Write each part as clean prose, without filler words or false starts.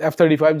F-35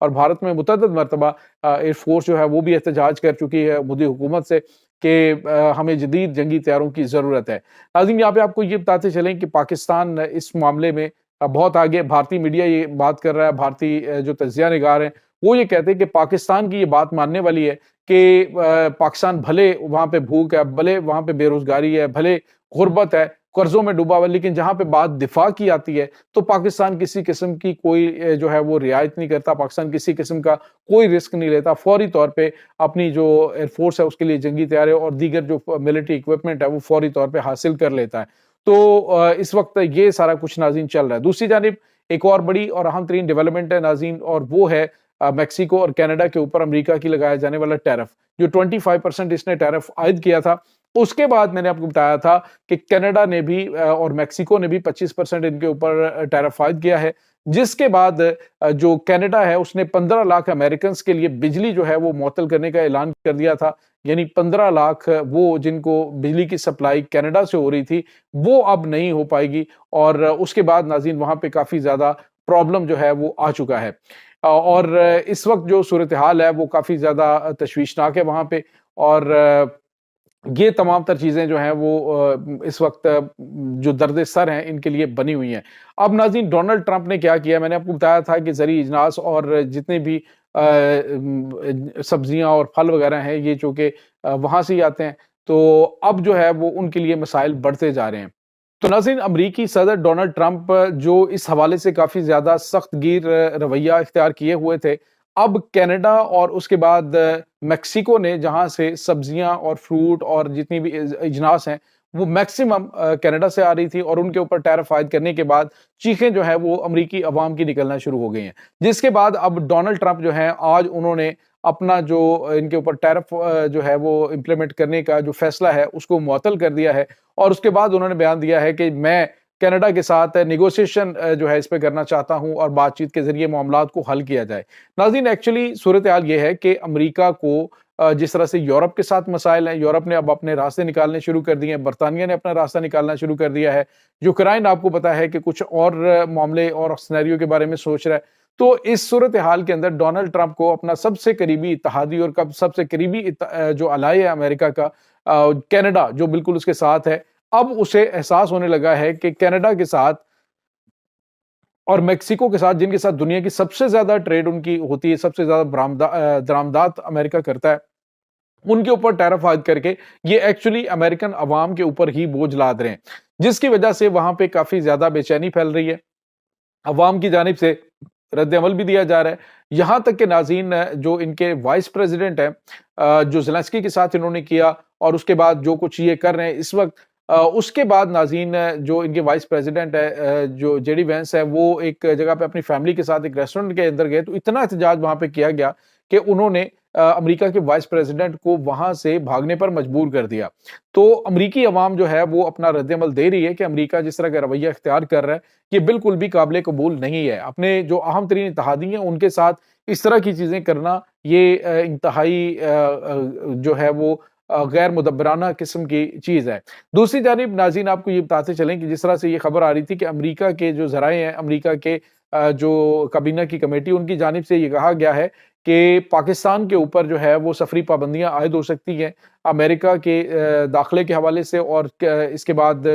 اور بھارت میں متعدد مرتبہ ایئر فورس جو ہے وہ بھی احتجاج کر چکی ہے مودی حکومت سے کہ ہمیں جدید جنگی طیاروں کی ضرورت ہے۔ ناظرین، یہاں پہ آپ کو یہ بتاتے چلیں کہ پاکستان اس معاملے میں بہت آگے، بھارتی میڈیا یہ بات کر رہا ہے، بھارتی جو تجزیہ نگار ہیں وہ یہ کہتے ہیں کہ پاکستان کی یہ بات ماننے والی ہے کہ پاکستان بھلے وہاں پہ بھوک ہے، بھلے وہاں پہ بے روزگاری ہے، بھلے غربت ہے، قرضوں میں ڈوبا ہوا، لیکن جہاں پہ بات دفاع کی آتی ہے تو پاکستان کسی قسم کی کوئی جو ہے وہ رعایت نہیں کرتا، پاکستان کسی قسم کا کوئی رسک نہیں لیتا، فوری طور پہ اپنی جو ایئر فورس ہے اس کے لیے جنگی طیارے اور دیگر جو ملٹری اکوپمنٹ ہے وہ فوری طور پہ حاصل کر لیتا ہے۔ تو اس وقت یہ سارا کچھ ناظرین چل رہا ہے۔ دوسری جانب ایک اور بڑی اور اہم ترین ڈیولپمنٹ ہے ناظرین، اور وہ ہے میکسیکو اور کینیڈا کے اوپر امریکہ کی لگایا جانے والا ٹیرف، جو 25% اس نے ٹیرف عائد کیا تھا۔ اس کے بعد میں نے آپ کو بتایا تھا کہ کینیڈا نے بھی اور میکسیکو نے بھی 25% ان کے اوپر ٹیرف عائد کیا ہے، جس کے بعد جو کینیڈا ہے اس نے 15 لاکھ امریکنز کے لیے بجلی جو ہے وہ معطل کرنے کا اعلان کر دیا تھا، یعنی 15 لاکھ وہ جن کو بجلی کی سپلائی کینیڈا سے ہو رہی تھی وہ اب نہیں ہو پائے گی، اور اس کے بعد ناظرین وہاں پہ کافی زیادہ پرابلم جو ہے وہ آ چکا ہے، اور اس وقت جو صورتحال ہے وہ کافی زیادہ تشویشناک ہے وہاں پہ، اور یہ تمام تر چیزیں جو ہیں وہ اس وقت جو درد سر ہیں ان کے لیے بنی ہوئی ہیں۔ اب ناظرین ڈونلڈ ٹرمپ نے کیا کیا، میں نے آپ کو بتایا تھا کہ زرعی اجناس اور جتنے بھی سبزیاں اور پھل وغیرہ ہیں یہ چونکہ وہاں سے ہی آتے ہیں، تو اب جو ہے وہ ان کے لیے مسائل بڑھتے جا رہے ہیں۔ تو ناظرین، امریکی صدر ڈونلڈ ٹرمپ جو اس حوالے سے کافی زیادہ سخت گیر رویہ اختیار کیے ہوئے تھے، اب کینیڈا اور اس کے بعد میکسیکو نے جہاں سے سبزیاں اور فروٹ اور جتنی بھی اجناس ہیں وہ میکسیمم کینیڈا سے آ رہی تھی، اور ان کے اوپر ٹیرف عائد کرنے کے بعد چیخیں جو ہے وہ امریکی عوام کی نکلنا شروع ہو گئی ہیں، جس کے بعد اب ڈونلڈ ٹرمپ جو ہیں آج انہوں نے اپنا جو ان کے اوپر ٹیرف جو ہے وہ امپلیمنٹ کرنے کا جو فیصلہ ہے اس کو معطل کر دیا ہے، اور اس کے بعد انہوں نے بیان دیا ہے کہ میں کینیڈا کے ساتھ نیگوسیشن جو ہے اس پہ کرنا چاہتا ہوں اور بات چیت کے ذریعے معاملات کو حل کیا جائے۔ ناظرین، ایکچولی صورتحال یہ ہے کہ امریکہ کو جس طرح سے یورپ کے ساتھ مسائل ہیں، یورپ نے اب اپنے راستے نکالنے شروع کر دیے ہیں، برطانیہ نے اپنا راستہ نکالنا شروع کر دیا ہے، یوکرائن آپ کو پتا ہے کہ کچھ اور معاملے اور سینیریو کے بارے میں سوچ رہا ہے۔ تو اس صورتحال کے اندر ڈونلڈ ٹرمپ کو اپنا سب سے قریبی اتحادی اور سب سے قریبی جو الائے ہے امریکہ کا، کینیڈا جو بالکل اس کے ساتھ ہے، اب اسے احساس ہونے لگا ہے کہ کینیڈا کے ساتھ اور میکسیکو کے ساتھ، جن کے ساتھ دنیا کی سب سے زیادہ ٹریڈ ان کی ہوتی ہے، سب سے زیادہ درآمدات امریکہ کرتا ہے، ان کے اوپر ٹیرف عائد کر کے یہ ایکچولی امریکن عوام کے اوپر ہی بوجھ لاد رہے ہیں، جس کی وجہ سے وہاں پہ کافی زیادہ بے چینی پھیل رہی ہے، عوام کی جانب سے رد عمل بھی دیا جا رہا ہے، یہاں تک کہ ناظرین جو ان کے وائس پریزیڈنٹ ہیں جو زیلنسکی کے ساتھ انہوں نے کیا، اور اس کے بعد جو کچھ یہ کر رہے ہیں اس وقت، اس کے بعد ناظرین جو ان کے وائس پریزیڈنٹ ہے جو جے ڈی وینس ہے، وہ ایک جگہ پہ اپنی فیملی کے ساتھ ایک ریسٹورنٹ کے اندر گئے، تو اتنا احتجاج وہاں پہ کیا گیا کہ انہوں نے امریکہ کے وائس پریزیڈنٹ کو وہاں سے بھاگنے پر مجبور کر دیا۔ تو امریکی عوام جو ہے وہ اپنا رد عمل دے رہی ہے کہ امریکہ جس طرح کا رویہ اختیار کر رہا ہے یہ بالکل بھی قابل قبول نہیں ہے، اپنے جو اہم ترین اتحادی ہیں ان کے ساتھ اس طرح کی چیزیں کرنا یہ انتہائی جو ہے وہ غیر مدبرانہ قسم کی چیز ہے۔ دوسری جانب ناظرین، آپ کو یہ بتاتے چلیں کہ جس طرح سے یہ خبر آ رہی تھی کہ امریکہ کے جو ذرائع ہیں، امریکہ کے جو کابینہ کی کمیٹی، ان کی جانب سے یہ کہا گیا ہے کہ پاکستان کے اوپر جو ہے وہ سفری پابندیاں عائد ہو سکتی ہیں امریکہ کے داخلے کے حوالے سے، اور اس کے بعد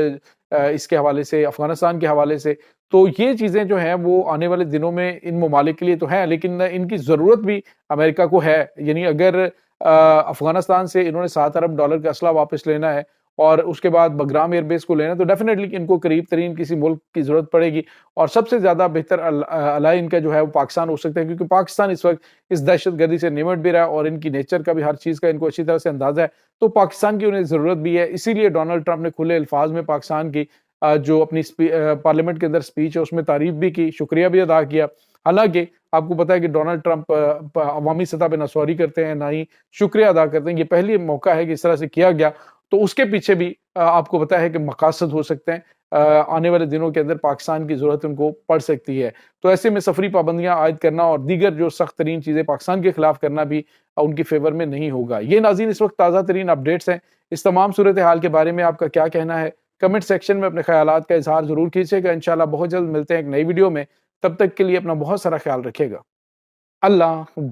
اس کے حوالے سے افغانستان کے حوالے سے۔ تو یہ چیزیں جو ہیں وہ آنے والے دنوں میں ان ممالک کے لیے تو ہیں، لیکن ان کی ضرورت بھی امریکہ کو ہے، یعنی اگر افغانستان سے انہوں نے $7 ارب کا اسلحہ واپس لینا ہے اور اس کے بعد بگرام ایئر بیس کو لینا ہے، تو ڈیفینیٹلی ان کو قریب ترین کسی ملک کی ضرورت پڑے گی، اور سب سے زیادہ بہتر الائے ان کا جو ہے وہ پاکستان ہو سکتا ہے، کیونکہ پاکستان اس وقت اس دہشت گردی سے نمٹ بھی رہا ہے اور ان کی نیچر کا بھی ہر چیز کا ان کو اچھی طرح سے اندازہ ہے، تو پاکستان کی انہیں ضرورت بھی ہے۔ اسی لیے ڈونلڈ ٹرمپ نے کھلے الفاظ میں پاکستان کی جو اپنی پارلیمنٹ کے اندر سپیچ ہے اس میں تعریف بھی کی، شکریہ بھی ادا کیا، حالانکہ آپ کو پتا ہے کہ ڈونلڈ ٹرمپ عوامی سطح پہ نہ سوری کرتے ہیں نہ ہی شکریہ ادا کرتے ہیں، یہ پہلی موقع ہے کہ اس طرح سے کیا گیا، تو اس کے پیچھے بھی آپ کو پتا ہے کہ مقاصد ہو سکتے ہیں، آنے والے دنوں کے اندر پاکستان کی ضرورت ان کو پڑ سکتی ہے، تو ایسے میں سفری پابندیاں عائد کرنا اور دیگر جو سخت ترین چیزیں پاکستان کے خلاف کرنا بھی ان کی فیور میں نہیں ہوگا۔ یہ ناظرین اس وقت تازہ ترین اپڈیٹس ہیں، اس تمام صورتحال کے بارے میں آپ کا کیا کہنا ہے؟ کمنٹ سیکشن میں اپنے خیالات کا اظہار ضرور کیجیے گا۔ انشاءاللہ بہت جلد ملتے ہیں ایک نئی ویڈیو میں، تب تک کے لیے اپنا بہت سارا خیال رکھیے گا۔ اللہ